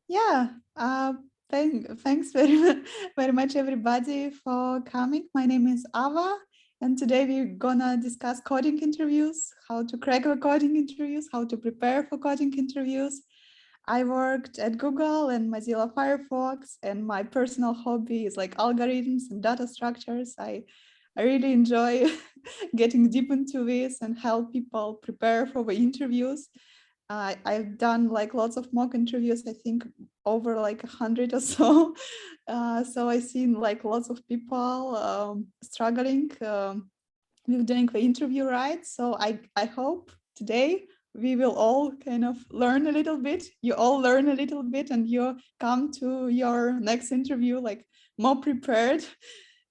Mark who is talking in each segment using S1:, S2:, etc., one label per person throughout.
S1: Yeah, thanks very much, everybody, for coming. My name is Ava, and today we're gonna discuss coding interviews, how to crack the coding interviews, how to prepare for coding interviews. I worked at Google and Mozilla Firefox, and my personal hobby is like algorithms and data structures. I really enjoy getting deep into this and help people prepare for the interviews. I've done like lots of mock interviews, I think over like 100 or so. So I've seen like lots of people struggling with doing the interview right. So I hope today we will all kind of learn a little bit. You all learn a little bit and you come to your next interview like more prepared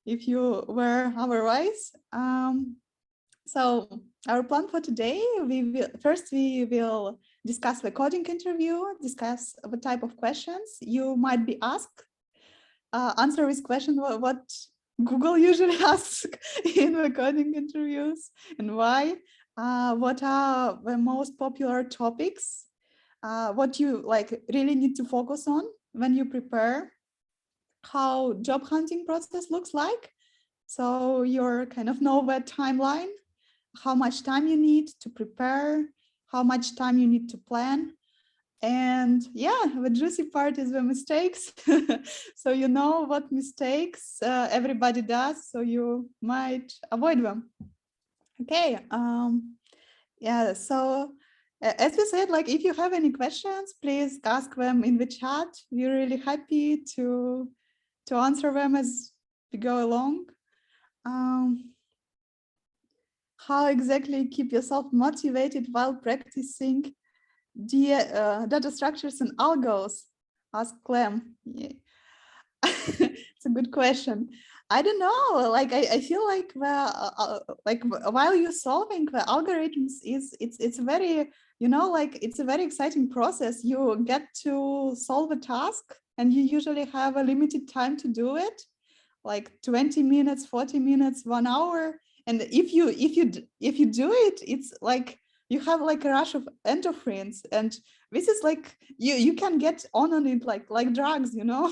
S1: if you were otherwise. So our plan for today, we will discuss the coding interview, discuss the type of questions you might be asked, answer this question, what Google usually asks in the coding interviews and why, what are the most popular topics, what you like really need to focus on when you prepare, how job hunting process looks like. So you're kind of know that timeline, how much time you need to prepare, how much time you need to plan. And yeah, the juicy part is the mistakes. So you know what mistakes everybody does, so you might avoid them. Okay. Yeah, so as we said, like if you have any questions, please ask them in the chat. We're really happy to answer them as we go along. How exactly keep yourself motivated while practicing data structures and algos? Asked Clem. Yeah. It's a good question. I don't know. Like I feel like like while you're solving the algorithms it's very, you know, like it's a very exciting process. You get to solve a task and you usually have a limited time to do it, like 20 minutes, 40 minutes, 1 hour. And if you do it, it's like you have like a rush of endorphins, and this is like you can get on it like drugs, you know.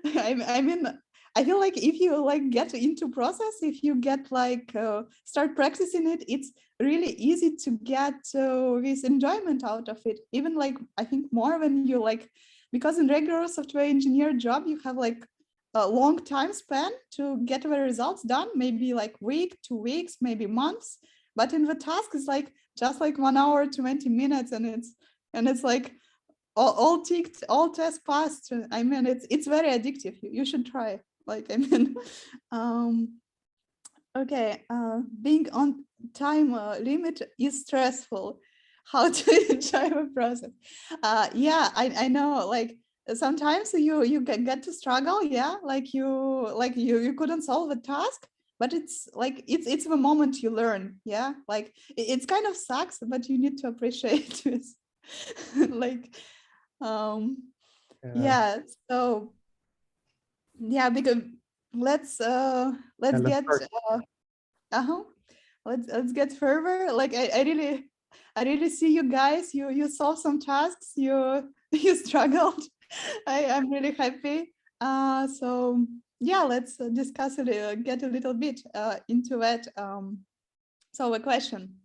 S1: I mean, I feel like if you like get into process, if you get like start practicing it, it's really easy to get this enjoyment out of it. Even like I think more when you like, because in regular software engineer job you have like a long time span to get the results done, maybe like week, 2 weeks, maybe months. But in the task is like just like 1 hour, 20 minutes, and it's like all ticked, all tests passed. I mean, it's very addictive. You should try. Like, I mean, um, okay, being on time limit is stressful. How to enjoy the process? Yeah, I know. Like sometimes you get to struggle. Yeah, like you couldn't solve a task, but it's like it's the moment you learn. Yeah, like it's kind of sucks, but you need to appreciate it. Like um
S2: Yeah,
S1: yeah, so yeah, because let's
S2: yeah,
S1: let's
S2: let's
S1: get
S2: start.
S1: uh-huh let's get further. Like I really see you guys, you solve some tasks, you you struggled. I'm really happy. So yeah, let's discuss it, get a little bit into that. So a question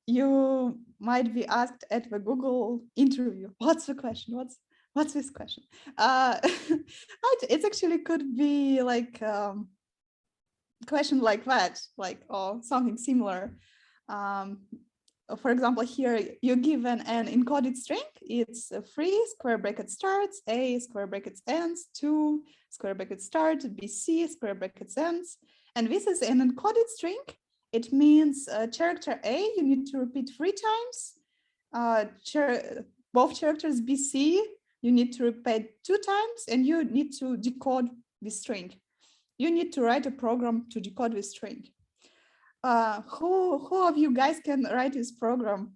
S1: you might be asked at the Google interview. What's the question? What's this question? It actually could be like question like that, like or something similar. Um, for example, here you're given an encoded string. It's a 3 square bracket starts, A square brackets ends, 2 square bracket start, BC square brackets ends. And this is an encoded string. It means character A, you need to repeat 3 times. Both characters BC, you need to repeat 2 times, and you need to decode this string. You need to write a program to decode this string. Who of you guys can write this program?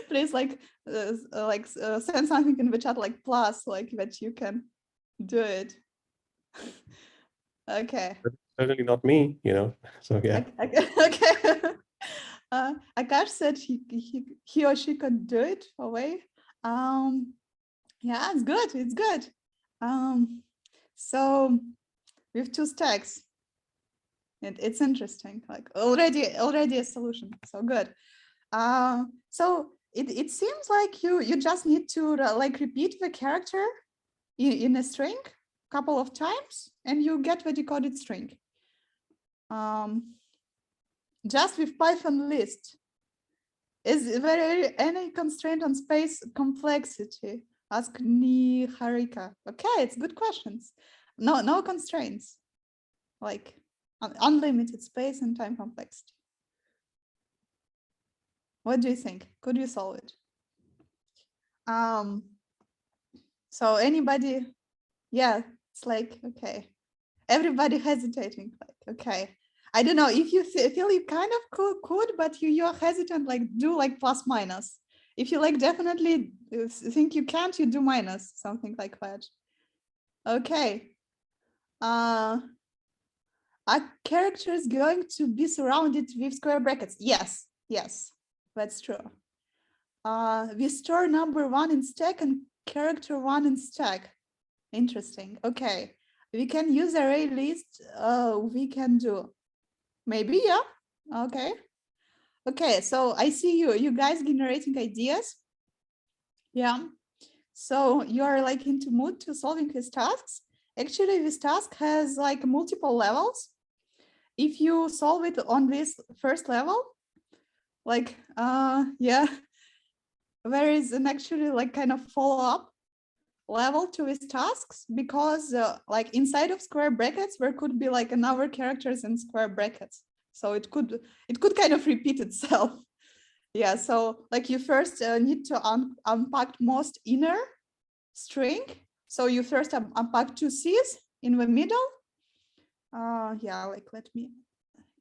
S1: Please send something in the chat like plus, like that you can do it. Okay.
S2: Certainly not me, you know. So yeah.
S1: Okay. Akash said he or she could do it away. Yeah, it's good. It's good. So we have 2 stacks. It's interesting. Like already a solution. So good. So it seems like you just need to like repeat the character in a string a couple of times, and you get the decoded string. Just with Python list. Is there any constraint on space complexity? Ask Niharika. Okay, it's good questions. No constraints. Like unlimited space and time complexity. What do you think? Could you solve it? So anybody? Yeah, it's like, okay. Everybody hesitating, like, okay. I don't know if you feel you kind of could, but you're hesitant, like do like plus minus. If you like definitely think you can't, you do minus, something like that. Okay. Are characters going to be surrounded with square brackets? Yes, that's true. We store number 1 in stack and character 1 in stack. Interesting. Okay. We can use array list. We can do. Maybe, yeah. Okay. Okay, so I see you guys generating ideas. Yeah. So you are like into mood to solving these tasks. Actually, this task has like multiple levels. If you solve it on this first level, like, yeah, there is an actually like kind of follow-up level to these tasks, because like inside of square brackets, there could be like another characters in square brackets. So it could kind of repeat itself. Yeah, so like you first need to unpack most inner string. So you first unpack 2 C's in the middle. Yeah, like let me,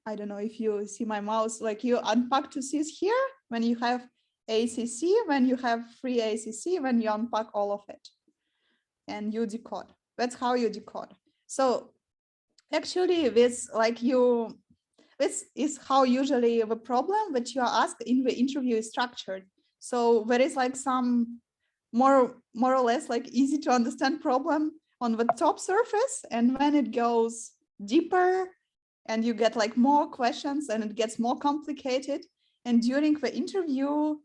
S1: I don't know if you see my mouse, like you unpack 2 C's here when you have ACC, when you have free ACC, when you unpack all of it and you decode. That's how you decode. So actually this like this is how usually the problem that you are asked in the interview is structured. So there is like some more or less like easy to understand problem on the top surface, and when it goes deeper and you get like more questions and it gets more complicated, and during the interview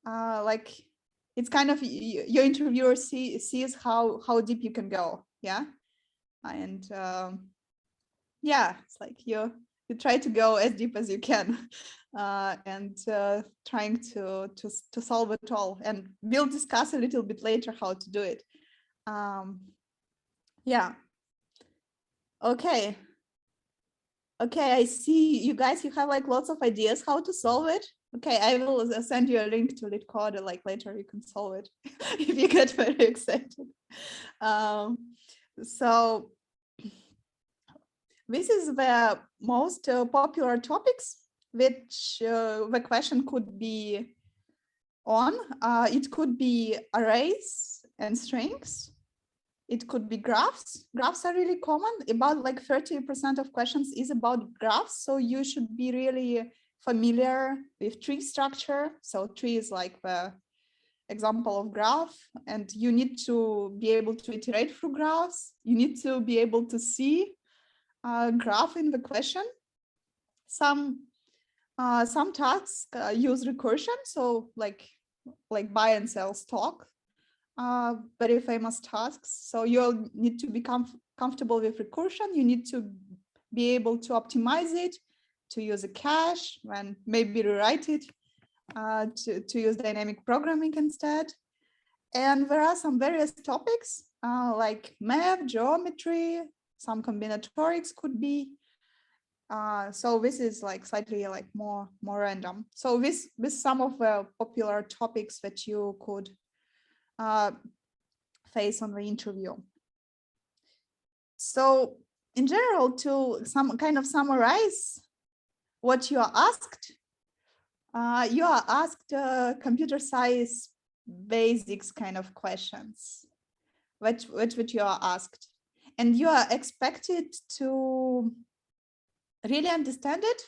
S1: like it's kind of your interviewer sees how deep you can go. Yeah. And yeah, it's like you try to go as deep as you can, and trying to solve it all. And we'll discuss a little bit later how to do it. Yeah. Okay. Okay, I see you guys, you have like lots of ideas how to solve it. Okay, I will send you a link to LeetCode, like later you can solve it if you get very excited. So this is the most popular topics which the question could be on. It could be arrays and strings. It could be graphs. Graphs are really common. About like 30% of questions is about graphs. So you should be really familiar with tree structure. So tree is like the example of graph, and you need to be able to iterate through graphs. You need to be able to see a graph in the question. Some tasks use recursion, so like buy and sell stock, very famous tasks. So you'll need to become comfortable with recursion. You need to be able to optimize it, to use a cache, and maybe rewrite it to use dynamic programming instead. And there are some various topics like math, geometry, some combinatorics could be. So this is like slightly like more random. So this some of the popular topics that you could face on the interview. So in general, to some kind of summarize what you are asked computer science basics kind of questions, which you are asked, and you are expected to really understand it,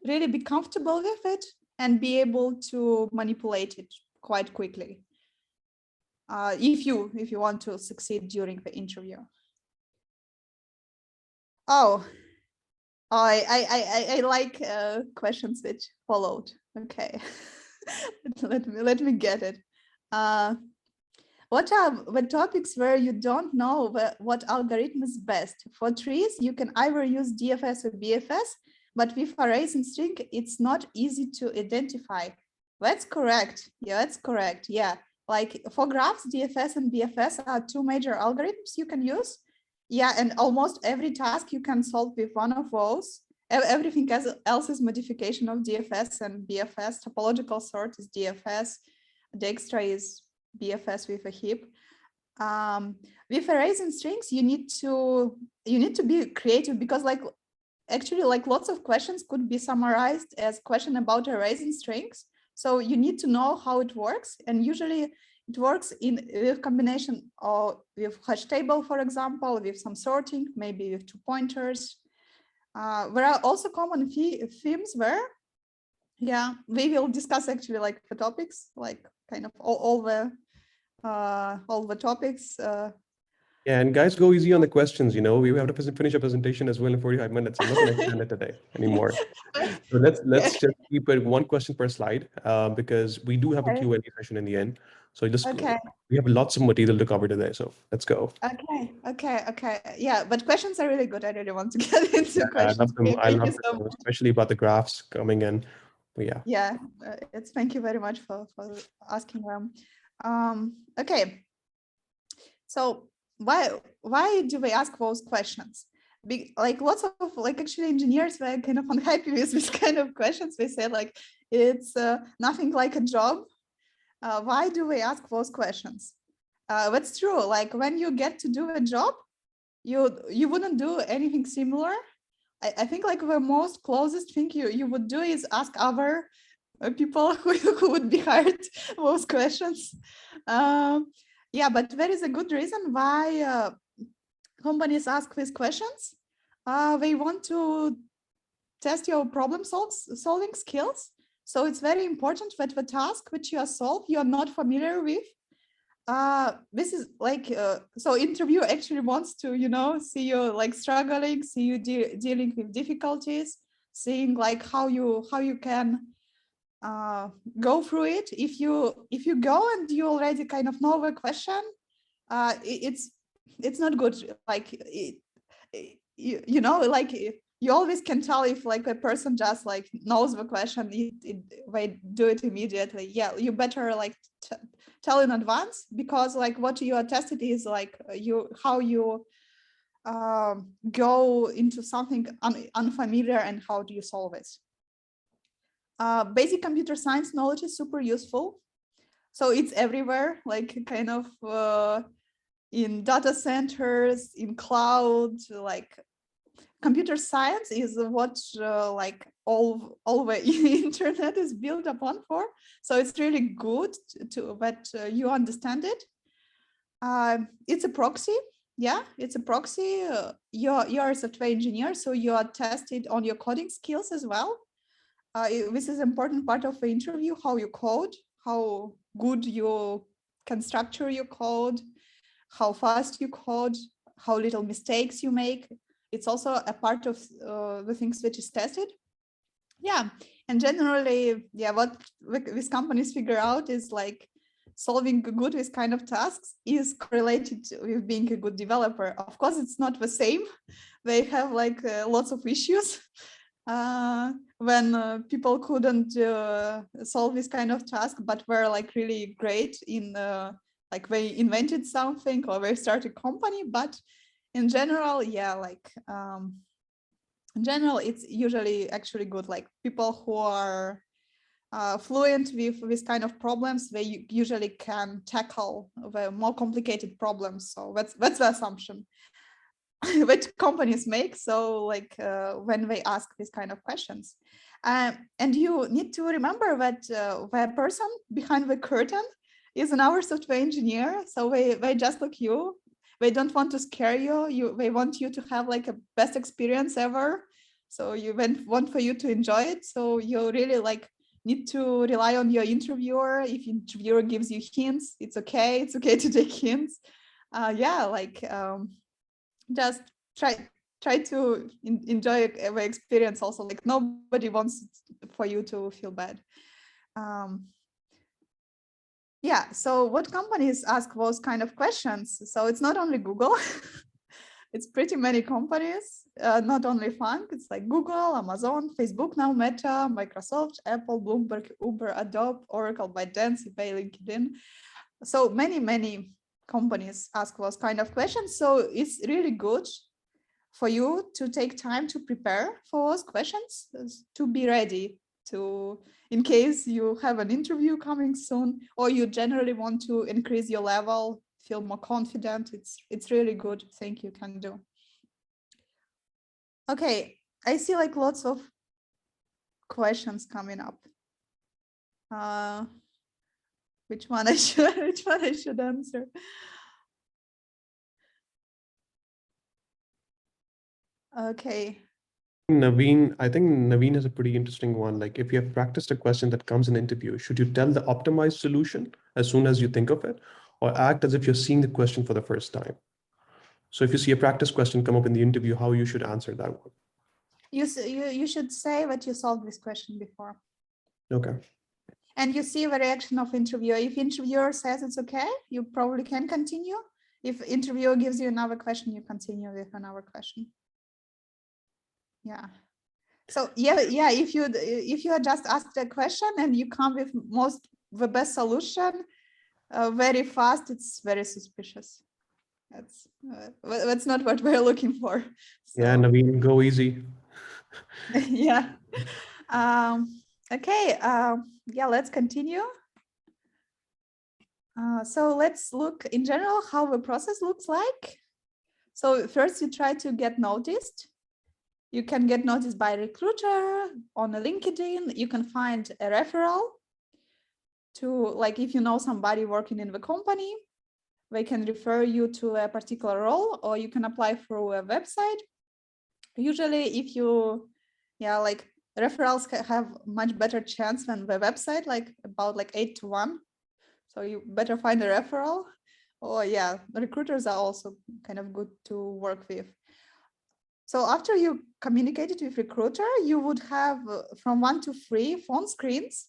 S1: really be comfortable with it, and be able to manipulate it quite quickly. if you want to succeed during the interview. Oh, I like questions which followed. Okay, let me get it. What are the topics where you don't know what algorithm is best? For trees, you can either use DFS or BFS, but with arrays and string, it's not easy to identify. That's correct. Yeah, that's correct. Yeah, like for graphs, DFS and BFS are two major algorithms you can use. Yeah, and almost every task you can solve with one of those. Everything else is modification of DFS and BFS. Topological sort is DFS. Dijkstra is BFS with a heap. With arrays and strings, you need to be creative, because actually lots of questions could be summarized as question about arrays and strings. So you need to know how it works, and usually it works with combination of with hash table, for example, with some sorting, maybe with 2 pointers. There are also common themes where, yeah, we will discuss actually like the topics, like kind of all the topics.
S2: Yeah, and guys, go easy on the questions. We have to finish a presentation as well in 45 minutes. I'm not going to extend it today anymore. So let's just keep it one question per slide, because we do have a Q&A session in the end. So we have lots of material to cover today. So let's go.
S1: Okay. Yeah, but questions are really good. I really want to get into questions.
S2: I love them. I
S1: Thank
S2: love
S1: you so
S2: them,
S1: much.
S2: especially about the graphs coming in. But yeah.
S1: Yeah, thank you very much for asking them. Okay. So why do we ask those questions? Like lots of actually engineers were kind of unhappy with this kind of questions. They said like it's nothing like a job. Why do we ask those questions? That's true. Like when you get to do a job, you wouldn't do anything similar. I think like the most closest thing you would do is ask other people who would be hired those questions. Yeah, but there is a good reason why companies ask these questions. They want to test your problem solving skills. So it's very important that the task which you are solving, you are not familiar with. This is like, so interviewer actually wants to, see you like struggling, see you dealing with difficulties, seeing like how you can go through it. If you go and you already kind of know the question, it's not good. Like like you always can tell if like a person just like knows the question, they do it immediately. Yeah, you better like tell in advance, because like what you are tested is like how you go into something unfamiliar and how do you solve it. Basic computer science knowledge is super useful. So it's everywhere, like kind of in data centers, in cloud, like computer science is what like all the internet is built upon for. So it's really good that you understand it. It's a proxy. Yeah, it's a proxy. You're a software engineer, so you are tested on your coding skills as well. This is an important part of the interview, how you code, how good you can structure your code, how fast you code, how little mistakes you make. It's also a part of the things which is tested. Yeah, and generally, yeah, what these companies figure out is like solving good with kind of tasks is correlated with being a good developer. Of course, it's not the same. They have like lots of issues. When people couldn't solve this kind of task, but were like really great in like they invented something or they started a company. But in general, yeah, like in general, it's usually actually good. Like people who are fluent with this kind of problems, they usually can tackle the more complicated problems. So that's the assumption which companies make. So like when they ask these kind of questions, and you need to remember that the person behind the curtain is an our software engineer. So they just like you. They don't want to scare you. They want you to have like a best experience ever. So you want for you to enjoy it. So you really like need to rely on your interviewer. If interviewer gives you hints, it's okay. It's okay to take hints. Yeah, like just try to enjoy the experience also. Like nobody wants for you to feel bad. Yeah, so what companies ask those kind of questions? So it's not only Google. It's pretty many companies, not only Funk, it's like Google, Amazon, Facebook now, Meta, Microsoft, Apple, Bloomberg, Uber, Adobe, Oracle, ByteDance, eBay, LinkedIn. So many companies ask those kind of questions. So it's really good for you to take time to prepare for those questions, to be ready to, in case you have an interview coming soon, or you generally want to increase your level, feel more confident. It's really good thing you can do. Okay, I see like lots of questions coming up. Which one I should answer? Okay.
S2: Naveen, I think Naveen is a pretty interesting one. Like if you have practiced a question that comes in interview, should you tell the optimized solution as soon as you think of it, or act as if you're seeing the question for the first time? So if you see a practice question come up in the interview, how you should answer that one?
S1: You should say that you solved this question before.
S2: Okay.
S1: And you see the reaction of interviewer. If interviewer says it's okay, you probably can continue. If interviewer gives you another question, you continue with another question. Yeah. So yeah. If you had just asked a question and you come with the best solution very fast, it's very suspicious. That's not what we're looking for. So,
S2: Yeah, Naveen, go easy.
S1: yeah. Okay. Yeah, let's continue. So let's look in general how the process looks like. So first you try to get noticed. You can get noticed by a recruiter on a LinkedIn. You can find a referral to, like, if you know somebody working in the company, they can refer you to a particular role, or you can apply through a website. Usually if you, yeah, like referrals have much better chance than the website, like about like 8-1. So you better find a referral. Oh yeah, recruiters are also kind of good to work with. So after you communicated with recruiter, you would have from 1 to 3 phone screens.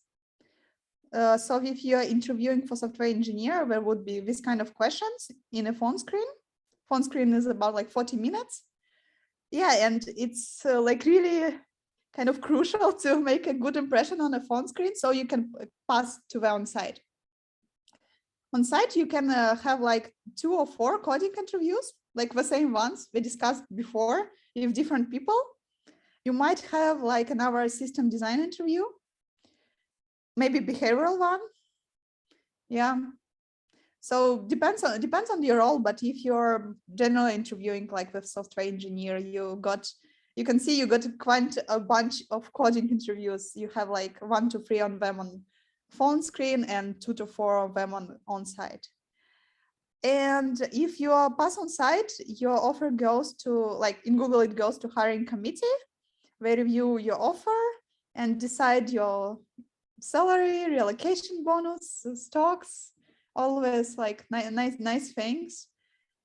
S1: So if you are interviewing for software engineer, there would be this kind of questions in a phone screen. Phone screen is about like 40 minutes. Yeah, and it's like really kind of crucial to make a good impression on a phone screen so you can pass to the on-site. On site, you can have like 2 or 4 coding interviews, like the same ones we discussed before with different people. You might have like another system design interview, maybe behavioral one. Yeah. So depends on your role, but if you're generally interviewing like with software engineer, you can see you got quite a bunch of coding interviews. You have like 1 to 3 on them on phone screen and 2 to 4 of them on site. And if you are pass on site, your offer goes to, like in Google, it goes to hiring committee. They review your offer and decide your salary, relocation bonus, stocks, always like nice things.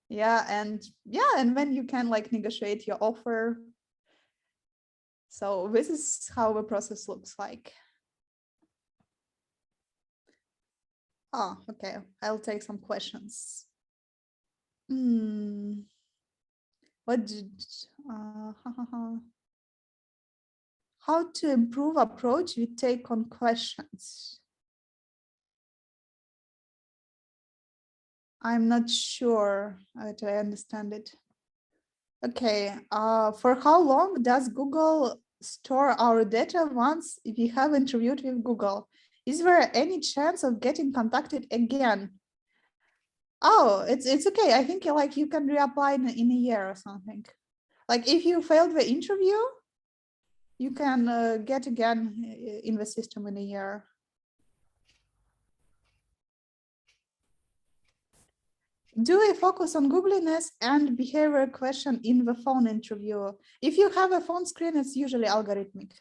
S1: Yeah, and then you can like negotiate your offer. So this is how the process looks like. Oh, okay. I'll take some questions. What did how to improve approach we take on questions? I'm not sure that I understand it. Okay, for how long does Google store our data once we have interviewed with Google? Is there any chance of getting contacted again? Oh, it's okay. I think like you can reapply in a year or something. Like if you failed the interview, you can get again in the system in a year. Do we focus on Googliness and behavior question in the phone interview? If you have a phone screen, it's usually algorithmic.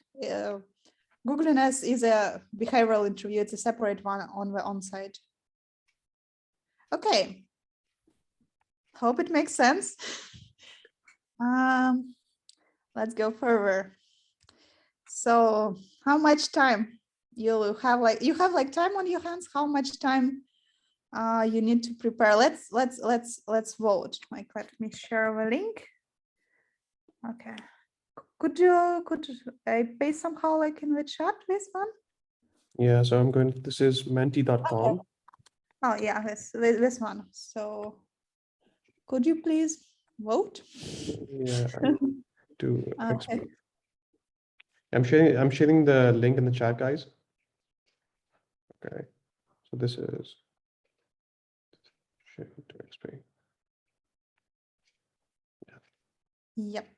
S1: Googliness is a behavioral interview. It's a separate one on the on-site. Okay. Hope it makes sense. Let's go further. So how much time you have like time on your hands? How much time you need to prepare? Let's vote. Like, let me share the link. Okay. Could I paste somehow like in the chat this one?
S2: Yeah, so I'm going, this is menti.com.
S1: Okay. Oh yeah, this one. So could you please vote?
S2: Yeah, to
S1: Okay.
S2: explain. I'm sharing the link in the chat, guys. Okay, so this is share to explain.
S1: Yep.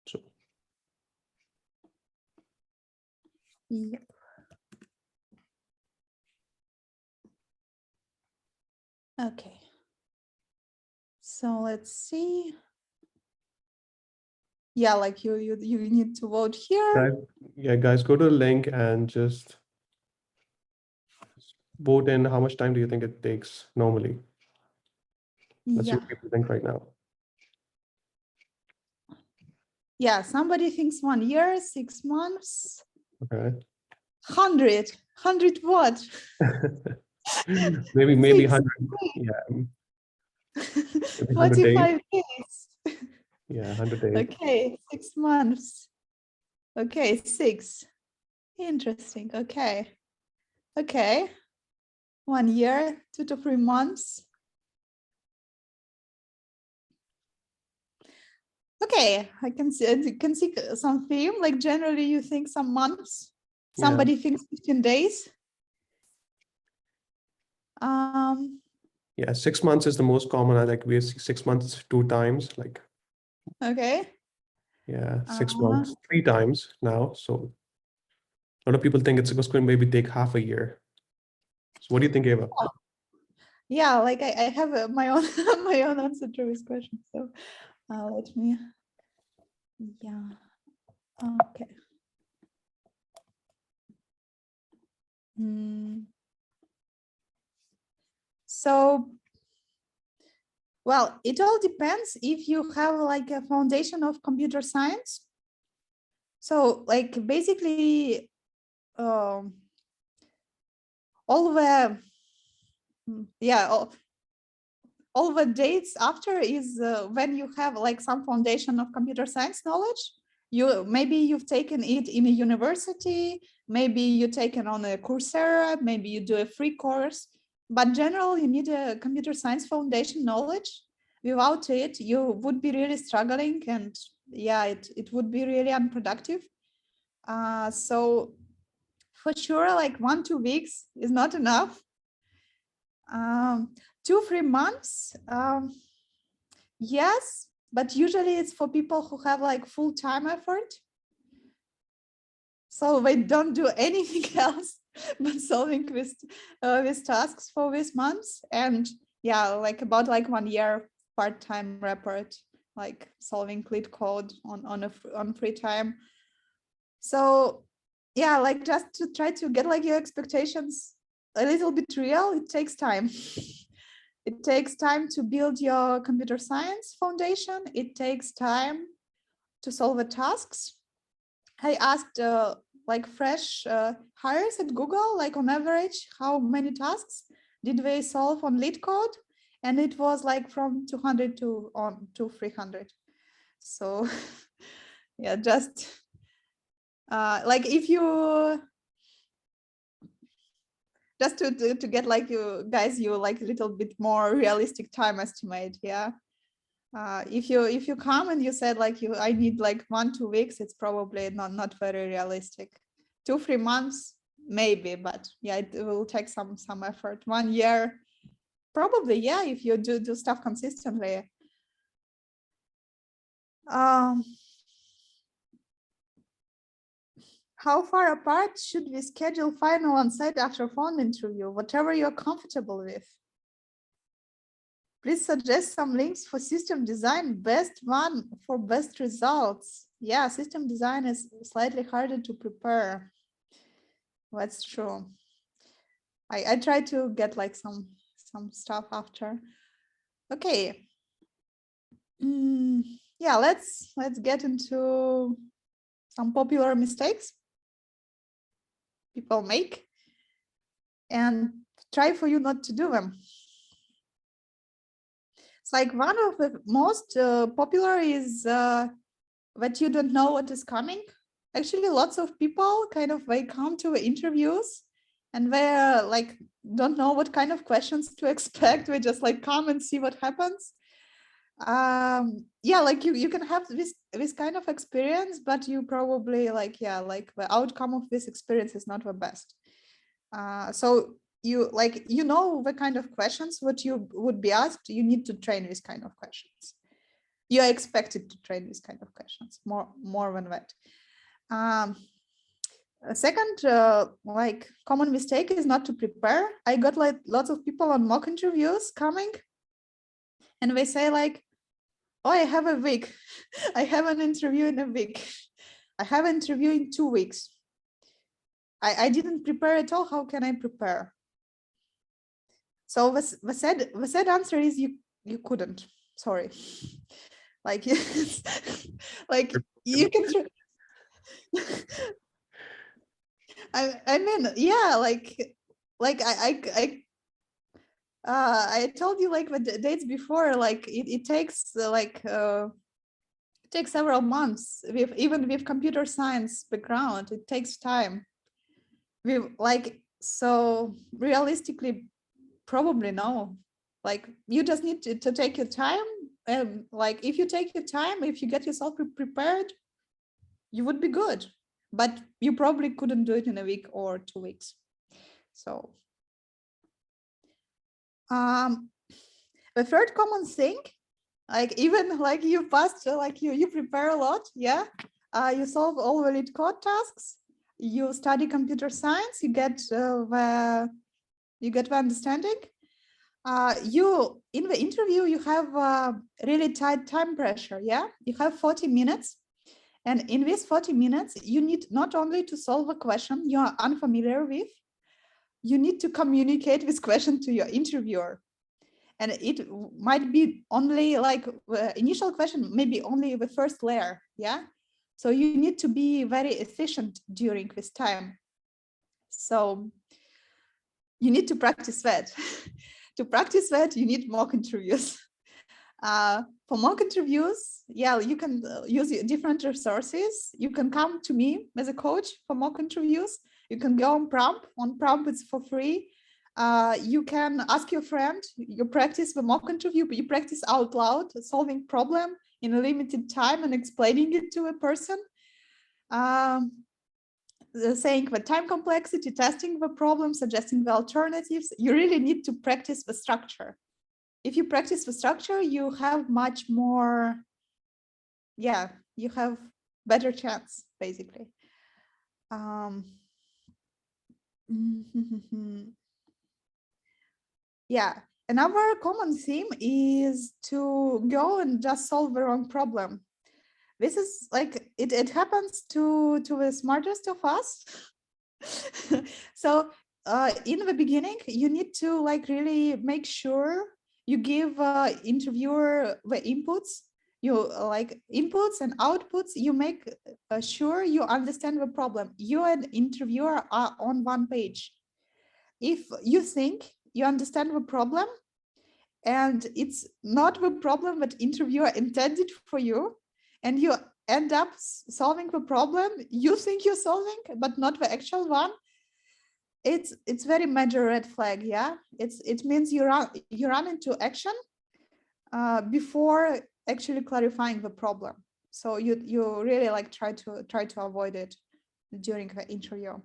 S2: So
S1: Yep. Okay. So let's see. Yeah, like you need to vote here.
S2: guys, yeah, guys, go to the link and just vote in how much time do you think it takes normally? Let's see
S1: Yeah.
S2: what people think right now.
S1: Yeah, somebody thinks 1 year, 6 months.
S2: Okay.
S1: 100 what?
S2: maybe 100. Yeah. Maybe 100 days.
S1: 45 days.
S2: Yeah, 100 days.
S1: Okay, 6 months. Okay, 6. Interesting. Okay. Okay. 1 year, 2 to 3 months. Okay, I can see some theme. Like generally, you think some months. Somebody thinks 15 days.
S2: Yeah, 6 months is the most common. I like we see 6 months 2 times. Like
S1: Okay.
S2: yeah, 6 months 3 times now. So a lot of people think it's going to maybe take half a year. So what do you think, Ava?
S1: Yeah, like I have my own my own answer to this question. So let me. Yeah. Okay. So, well, it all depends if you have like a foundation of computer science. So, like basically, all the all the dates after is when you have like some foundation of computer science knowledge. Maybe you've taken it in a university, maybe you taken on a Coursera, maybe you do a free course, but generally you need a computer science foundation knowledge. Without it, you would be really struggling, and yeah, it would be really unproductive. So for sure, like 1-2 weeks is not enough. 2-3 months, yes, but usually it's for people who have like full-time effort. So they don't do anything else but solving with tasks for these months. And yeah, like about like 1 year part-time report, like solving lead code on free time. So yeah, like just to try to get like your expectations a little bit real, it takes time. It takes time to build your computer science foundation. It takes time to solve the tasks. I asked like fresh hires at Google, like on average, how many tasks did they solve on lead code? And it was like from 200 to 300. So yeah, just like if you just to get like you guys you like a little bit more realistic time estimate. Yeah. If you come and you said like I need like 1-2 weeks, it's probably not very realistic. 2-3 months maybe, but yeah, it will take some effort. 1 year probably, yeah, if you do stuff consistently. How far apart should we schedule final on-site after phone interview? Whatever you're comfortable with. Please suggest some links for system design, best one for best results. Yeah, system design is slightly harder to prepare. That's true. I try to get like some stuff after. Okay. Yeah, let's get into some popular mistakes people make and try for you not to do them. It's like one of the most popular is that you don't know what is coming. Actually, lots of people kind of they come to interviews and they like don't know what kind of questions to expect. They just like come and see what happens. Yeah, like you can have this kind of experience, but you probably like like the outcome of this experience is not the best. So you like the kind of questions what you would be asked. You need to train this kind of questions. You are expected to train this kind of questions more than that. A second like common mistake is not to prepare. I got like lots of people on mock interviews coming and they say like, oh, I have a week. I have an interview in a week. I have an interview in 2 weeks. I didn't prepare at all. How can I prepare? So the said answer is you couldn't. Sorry. Like like you can I mean, yeah, like I told you like the dates before, like it takes it takes several months with even with computer science background, it takes time. We like, so realistically, probably no. Like you just need to take your time. And like if you take your time, if you get yourself prepared, you would be good. But you probably couldn't do it in a week or 2 weeks. So the third common thing, like even like you passed, like you prepare a lot, yeah. You solve all the lead code tasks. You study computer science. You get the understanding. You in the interview you have really tight time pressure. Yeah, you have 40 minutes, and in these 40 minutes you need not only to solve a question you are unfamiliar with, you need to communicate this question to your interviewer. And it might be only like the initial question, maybe only the first layer. Yeah, so you need to be very efficient during this time. So you need to practice that. To practice that, you need mock interviews. For mock interviews, yeah, you can use different resources. You can come to me as a coach for mock interviews. You can go on Prompt. On Prompt, it's for free. You can ask your friend. You practice the mock interview, but you practice out loud, solving problem in a limited time and explaining it to a person. Saying the time complexity, testing the problem, suggesting the alternatives. You really need to practice the structure. If you practice the structure, you have much more, yeah, you have better chance, basically. Yeah, another common theme is to go and just solve the wrong problem. This is like, it happens to the smartest of us. So in the beginning, you need to like really make sure you give interviewer the inputs, you like inputs and outputs, you make sure you understand the problem. You and interviewer are on one page. If you think you understand the problem and it's not the problem that interviewer intended for you, and you end up solving the problem you think you're solving, but not the actual one, it's very major red flag. Yeah, it means you run into action before actually clarifying the problem. So you really like try to avoid it during the interview.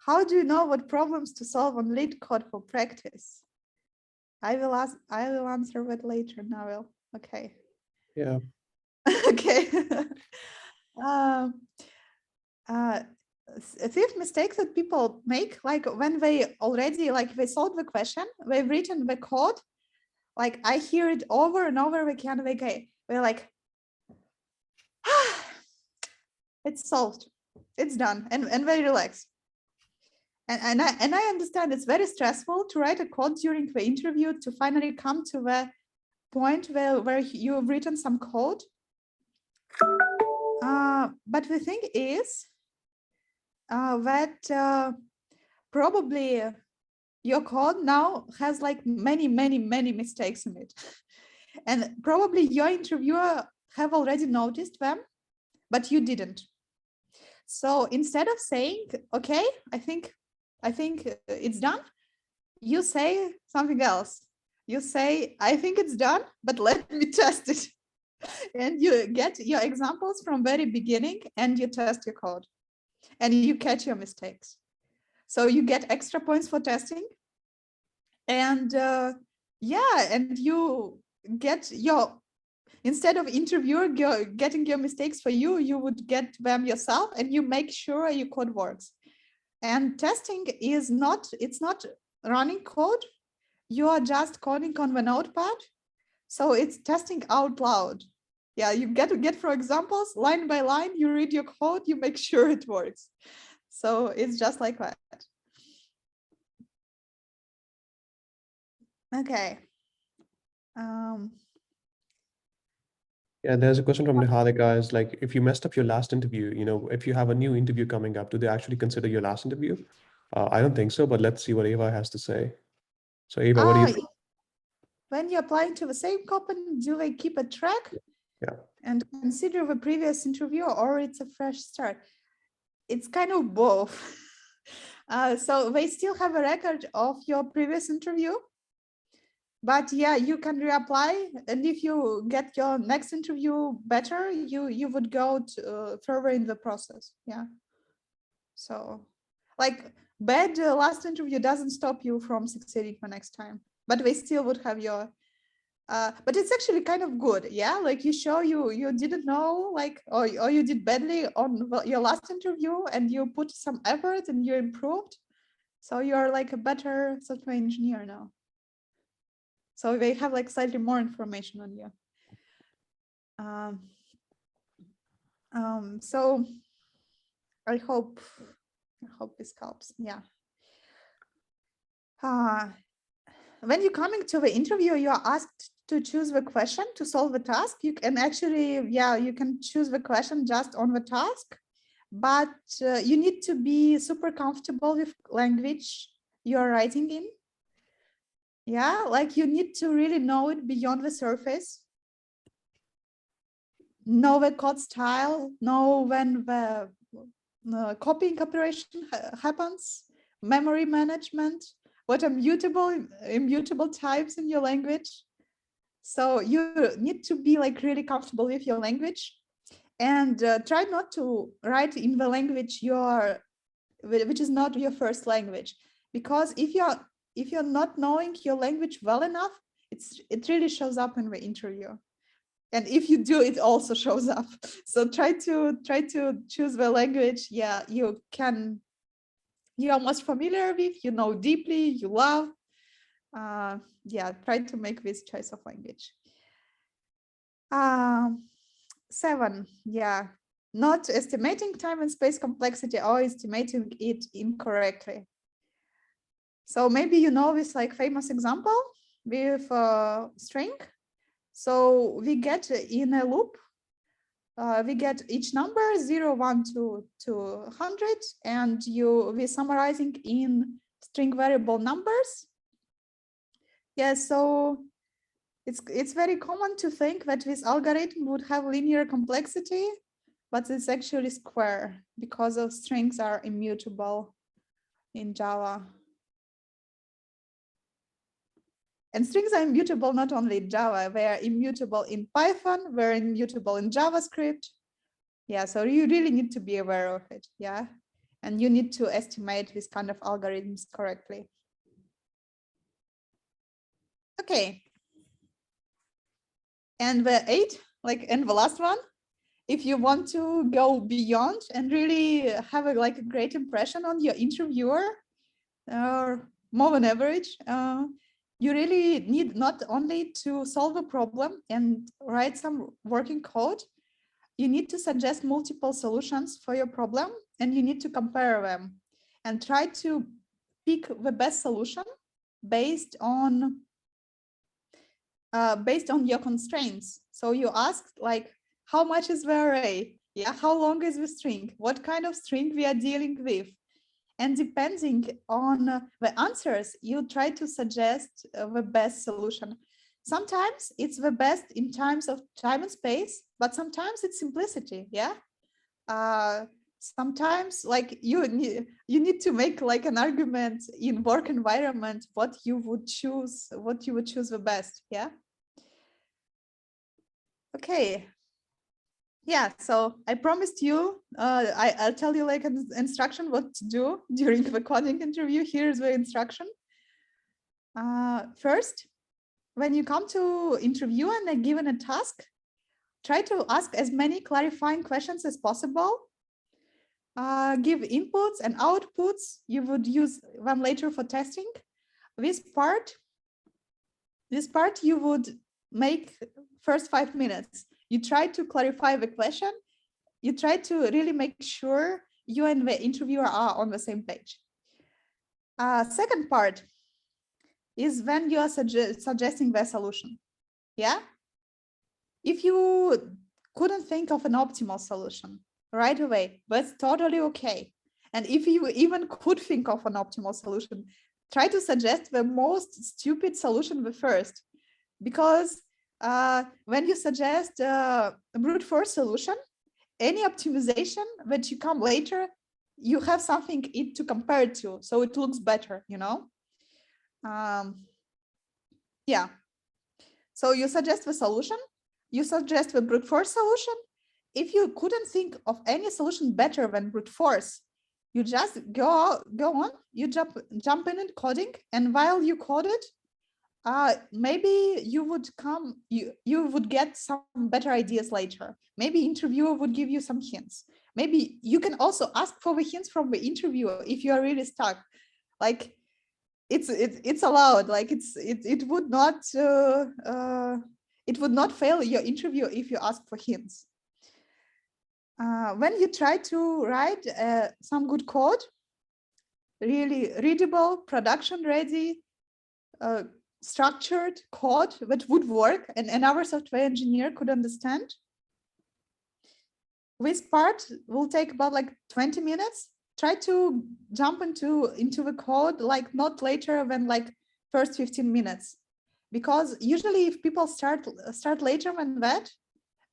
S1: How do you know what problems to solve on lead code for practice? I will answer that later, Nawel. Okay.
S2: Yeah.
S1: Okay. fifth mistake that people make, like when they already, like they solved the question, they've written the code, like I hear it over and over again, they're like, ah, it's solved, it's done, and they relax. And I understand it's very stressful to write a code during the interview to finally come to the point where you've written some code. But the thing is that probably your code now has like many mistakes in it. And probably your interviewer have already noticed them, but you didn't. So instead of saying, okay, I think it's done, you say something else. You say, I think it's done, but let me test it. And you get your examples from very beginning and you test your code and you catch your mistakes. So you get extra points for testing. And yeah, and you get your, instead of interviewer getting your mistakes for you, you would get them yourself and you make sure your code works. And testing is not, it's not running code. You are just coding on the notepad. So it's testing out loud. Yeah, you get for examples, line by line, you read your code, you make sure it works. So it's just like that. Okay.
S2: Yeah, there's a question from Niharika is like, if you messed up your last interview, if you have a new interview coming up, do they actually consider your last interview? I don't think so, but let's see what Ava has to say. So Ava, what do you think?
S1: When you're applying to the same company, do they keep a track?
S2: Yeah.
S1: And consider the previous interview, or it's a fresh start? It's kind of both. So they still have a record of your previous interview, but yeah, you can reapply, and if you get your next interview better, you would go to, further in the process. Yeah. So like bad last interview doesn't stop you from succeeding the next time, but they still would have your but it's actually kind of good. Yeah, like you show you didn't know, like, or you did badly on your last interview and you put some effort and you improved, so you're like a better software engineer now. So they have like slightly more information on you. So I hope this helps. Yeah. When you're coming to the interview, you are asked to choose the question to solve the task. You can actually, yeah, you can choose the question just on the task, but you need to be super comfortable with language you're writing in. Yeah, like you need to really know it beyond the surface. Know the code style, know when the copying operation happens, memory management, what are immutable types in your language. So you need to be like really comfortable with your language, and try not to write in the language which is not your first language, because if you're not knowing your language well enough, it really shows up in the interview. And if you do, it also shows up. So try to choose the language, yeah, you're most familiar with, you know deeply, you love. Yeah, try to make this choice of language. 7, yeah, not estimating time and space complexity or estimating it incorrectly. So maybe you know this like famous example with a string. So we get in a loop, we get each number 0, 1, 2, 200, and we're summarizing in string variable numbers. Yeah, so it's very common to think that this algorithm would have linear complexity, but it's actually square because of strings are immutable in Java. And strings are immutable not only in Java, they are immutable in Python, they're immutable in JavaScript. Yeah, so you really need to be aware of it, yeah? And you need to estimate this kind of algorithms correctly. Okay. And the 8, and the last one, if you want to go beyond and really have like a great impression on your interviewer, or more than average, you really need not only to solve a problem and write some working code, you need to suggest multiple solutions for your problem, and you need to compare them and try to pick the best solution based on your constraints. So you ask like, how much is the array? Yeah, how long is the string? What kind of string we are dealing with? And depending on the answers, you try to suggest the best solution. Sometimes it's the best in terms of time and space, but sometimes it's simplicity. Yeah. Sometimes like you need to make like an argument in work environment what you would choose the best. Yeah. Okay. Yeah, so I promised you, I'll tell you like an instruction what to do during the coding interview. Here's the instruction. First, when you come to interview and are given a task, try to ask as many clarifying questions as possible. Give inputs and outputs. You would use them later for testing. This part you would make first 5 minutes. You try to clarify the question. You try to really make sure you and the interviewer are on the same page. Second part is when you are suggesting the solution. Yeah. If you couldn't think of an optimal solution right away, that's totally okay. And if you even could think of an optimal solution, try to suggest the most stupid solution the first, because when you suggest a brute force solution, any optimization that you come later, you have something to compare to, so it looks better, you know. Yeah. So you suggest the solution, you suggest the brute force solution. If you couldn't think of any solution better than brute force, you just go on, you jump in coding, and while you code it, maybe you would get some better ideas later. Maybe interviewer would give you some hints. Maybe you can also ask for the hints from the interviewer if you are really stuck. Like it's allowed. Like it would not fail your interview if you ask for hints. When you try to write some good code, really readable, production ready, structured code that would work and another software engineer could understand, this part will take about like 20 minutes. Try to jump into the code like not later than like first 15 minutes, because usually if people start later than that,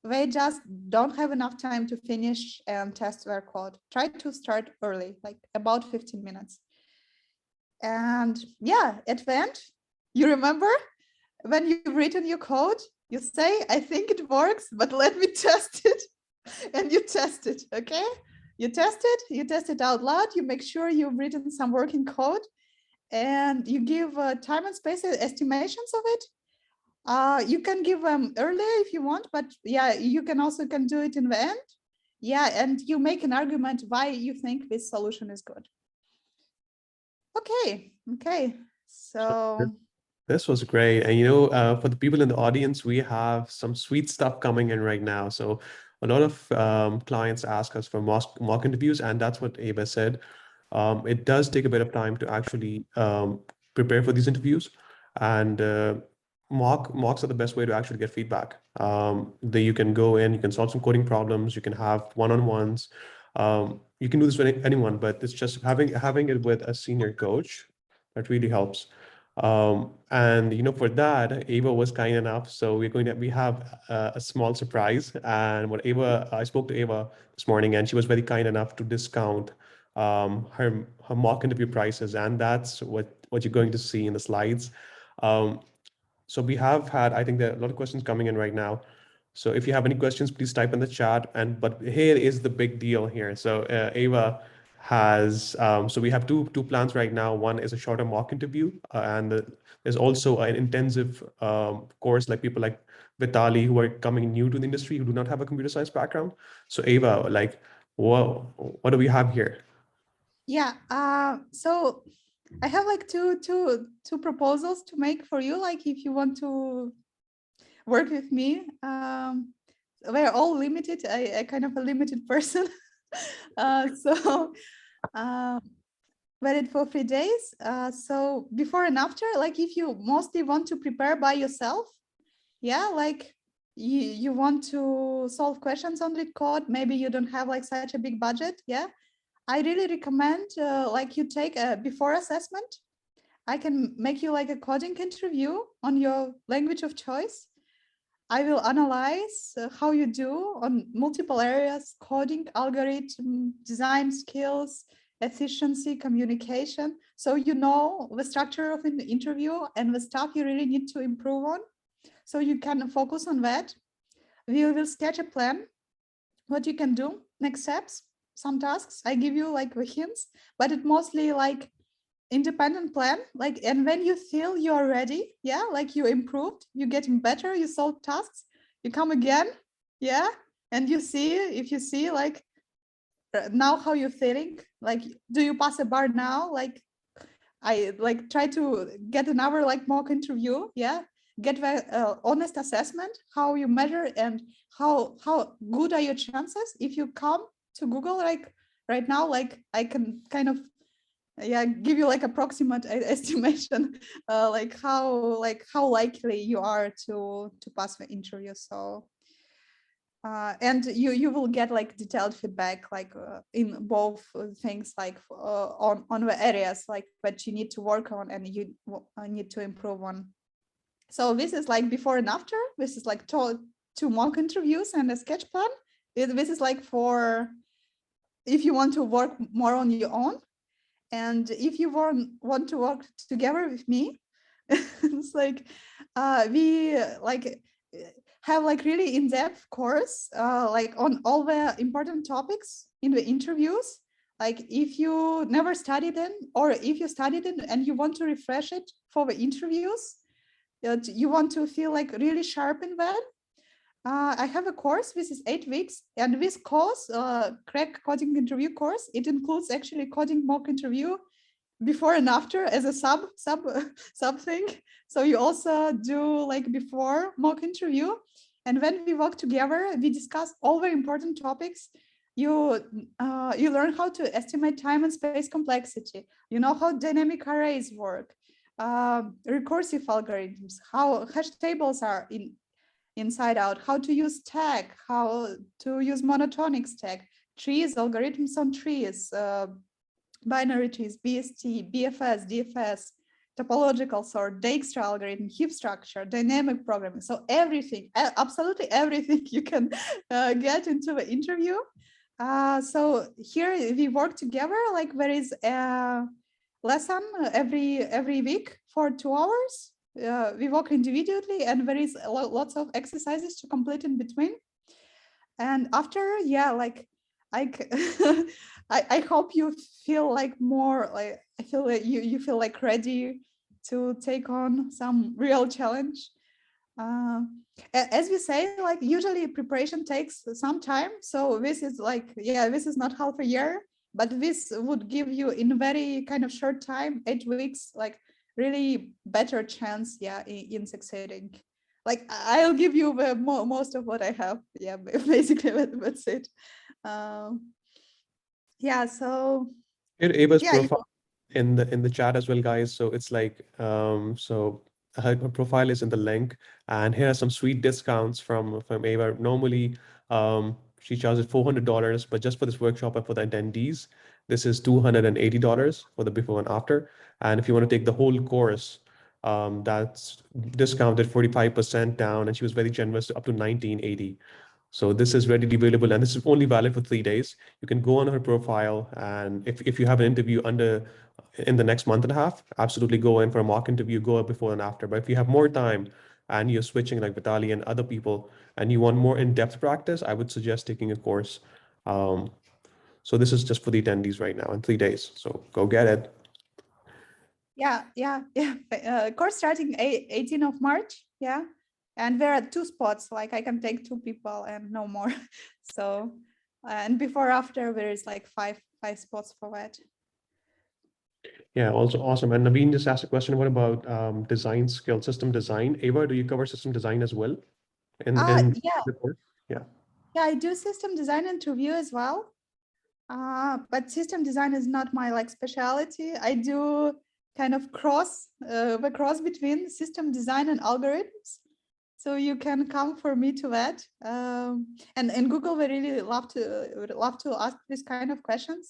S1: they just don't have enough time to finish and test their code. Try to start early, like about 15 minutes. And yeah, at the end, you remember when you've written your code, you say, I think it works, but let me test it. And you test it, okay? You test it out loud, you make sure you've written some working code, and you give time and space estimations of it. You can give them earlier if you want, but yeah, you can do it in the end. Yeah, and you make an argument why you think this solution is good. Okay, so
S2: this was great. And you know, for the people in the audience, we have some sweet stuff coming in right now. So a lot of clients ask us for mock interviews, and that's what Ava said. It does take a bit of time to actually prepare for these interviews, and mocks are the best way to actually get feedback. You can go in, you can solve some coding problems, you can have one-on-ones. You can do this with anyone, but it's just having it with a senior coach that really helps. And you know, for that, Ava was kind enough. So we have a small surprise. And I spoke to Ava this morning, and she was very kind enough to discount her mock interview prices, and that's what you're going to see in the slides. So we have had, I think there are a lot of questions coming in right now. So if you have any questions, please type in the chat. But here is the big deal here. So Ava has, so we have two plans right now. One is a shorter mock interview, and there's also an intensive course like people like Vitali who are coming new to the industry who do not have a computer science background. So Ava, like, what do we have here?
S1: Yeah. So I have like two proposals to make for you. Like if you want to work with me, we're all limited. I kind of a limited person. So valid for 3 days. So before and after, like if you mostly want to prepare by yourself, yeah, like you want to solve questions on Lit Code, maybe you don't have like such a big budget, yeah, I really recommend like you take a before assessment. I can make you like a coding interview on your language of choice. I will analyze how you do on multiple areas: coding, algorithm, design skills, efficiency, communication. So you know the structure of an interview and the stuff you really need to improve on. So you can focus on that. We will sketch a plan, what you can do, next steps, some tasks. I give you like the hints, but it mostly like independent plan. Like, and when you feel you're ready, yeah, like you improved, you're getting better, you solve tasks, you come again, yeah, and you see if you see like now how you're feeling, like do you pass a bar now, like I like try to get another like mock interview, yeah, get the honest assessment, how you measure and how good are your chances if you come to Google like right now, like I can kind of yeah give you like approximate estimation like how likely you are to pass the interview. So and you will get like detailed feedback like in both things like on the areas like that you need to work on and you need to improve on. So this is like before and after. This is like two mock interviews and a sketch plan. This is like for if you want to work more on your own, and if you want to work together with me, it's like we like have like really in-depth course like on all the important topics in the interviews. Like if you never studied them or if you studied it and you want to refresh it for the interviews, you want to feel like really sharp in that. I have a course. This is 8 weeks, and this course, crack coding interview course, it includes actually coding mock interview before and after as a sub thing. So you also do like before mock interview, and when we work together, we discuss all the important topics. You learn how to estimate time and space complexity. You know how dynamic arrays work, recursive algorithms, how hash tables are inside out, how to use stack, how to use monotonic stack, trees, algorithms on trees, binary trees, BST, BFS, DFS, topological sort, Dijkstra algorithm, heap structure, dynamic programming. So everything, absolutely everything you can get into the interview. So here we work together, like there is a lesson every week for 2 hours. We work individually and there is lots of exercises to complete in between. And after, yeah, like I, I hope you feel like more like I feel like you feel like ready to take on some real challenge. Uh, as we say, like usually preparation takes some time. So this is like, yeah, this is not half a year, but this would give you in very kind of short time, 8 weeks, like really better chance, yeah, in succeeding. Like I'll give you the most of what I have. Yeah, basically that's it. Um, yeah, so
S2: Here, Ava's
S1: yeah,
S2: profile in the chat as well, guys. So it's like so her profile is in the link, and here are some sweet discounts from Ava. Normally, she charges $400, but just for this workshop and for the attendees, this is $280 for the before and after. And if you want to take the whole course, that's discounted 45% down, and she was very generous, up to 1980. So this is readily available, and this is only valid for 3 days. You can go on her profile, and if you have an interview in the next month and a half, absolutely go in for a mock interview, go before and after. But if you have more time and you're switching like Vitali and other people, and you want more in-depth practice, I would suggest taking a course. Um, so this is just for the attendees right now in 3 days. So go get it.
S1: yeah. Course starting 18th of March, yeah. And there are 2 spots, like I can take 2 people and no more. So, and before after there is like five spots for that.
S2: Yeah, also awesome. And Naveen just asked a question, what about design skill, system design? Ava, do you cover system design as well in
S1: Yeah,
S2: the course? Yeah.
S1: yeah, I do system design interview as well. But system design is not my like specialty. I do kind of the cross between system design and algorithms. So you can come for me to that. And in Google, we really love to ask this kind of questions.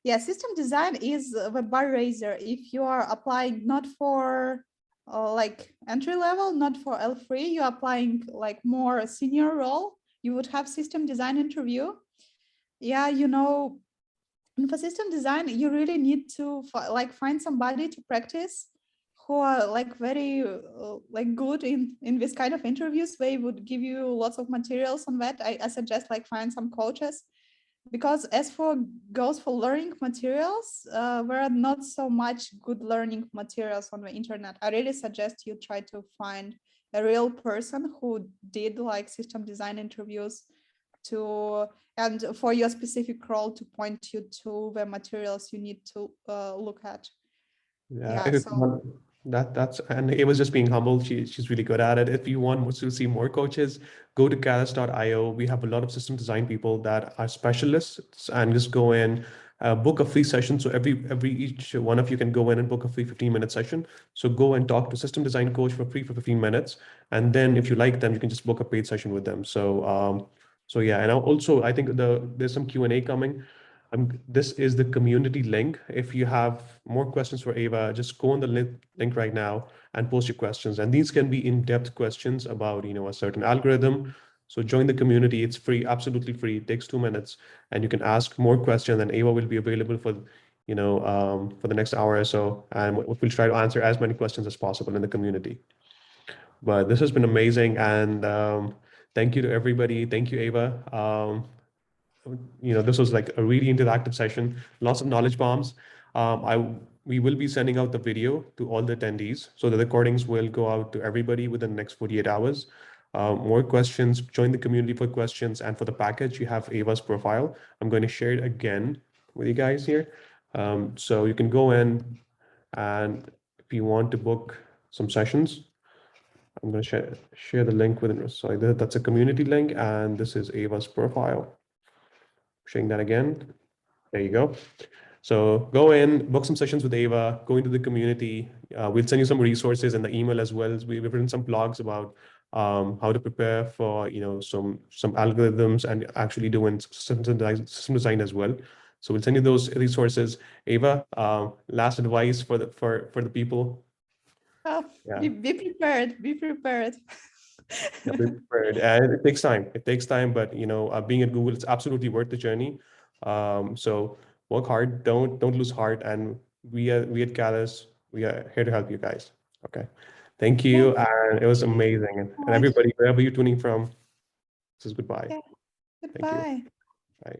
S1: Yeah, system design is the bar raiser. If you are applying not for like entry level, not for L3, you're applying like more senior role, you would have system design interview. Yeah, you know, and for system design, you really need to like find somebody to practice who are like very like good in this kind of interviews. They would give you lots of materials on that. I suggest like find some coaches, because as for goes for learning materials, there are not so much good learning materials on the internet. I really suggest you try to find a real person who did like system design interviews to, and for your specific role, to point you to the materials you need to look at.
S2: Yeah,
S1: Yeah,
S2: if
S1: so
S2: you want that's and it was just being humble. She's really good at it. If you want to see more coaches, go to Catalyst.io. We have a lot of system design people that are specialists, and just go in, book a free session. So every each one of you can go in and book a free 15-minute session. So go and talk to system design coach for free for 15 minutes, and then if you like them, you can just book a paid session with them. So yeah, and also I think there's some Q&A coming. This is the community link. If you have more questions for Ava, just go on the link right now and post your questions. And these can be in-depth questions about, a certain algorithm. So join the community. It's free, absolutely free. It takes 2 minutes, and you can ask more questions. And Ava will be available for the next hour or so, and we'll try to answer as many questions as possible in the community. But this has been amazing, and thank you to everybody. Thank you, Ava. This was like a really interactive session, lots of knowledge bombs. We will be sending out the video to all the attendees, so the recordings will go out to everybody within the next 48 hours. More questions, join the community for questions, and for the package, you have Ava's profile. I'm going to share it again with you guys here. So you can go in, and if you want to book some sessions, I'm going to share the link within. So that's a community link, and this is Ava's profile. Sharing that again. There you go. So go in, book some sessions with Ava, go into the community. We'll send you some resources in the email as well. We've written some blogs about how to prepare for some algorithms and actually doing system design as well. So we'll send you those resources. Ava, last advice for the people.
S1: oh,
S2: Yeah.
S1: be prepared. Be prepared.
S2: Yeah, be prepared. And it takes time. It takes time, but being at Google, it's absolutely worth the journey. So work hard. Don't lose heart. And we at Callus, we are here to help you guys. Okay. Thank
S1: Yeah,
S2: you. And it was
S1: thank you
S2: amazing.
S1: so
S2: And
S1: much.
S2: everybody, wherever you're tuning from, this is goodbye.
S1: Yeah,
S2: Thank you.
S1: goodbye.
S2: Bye.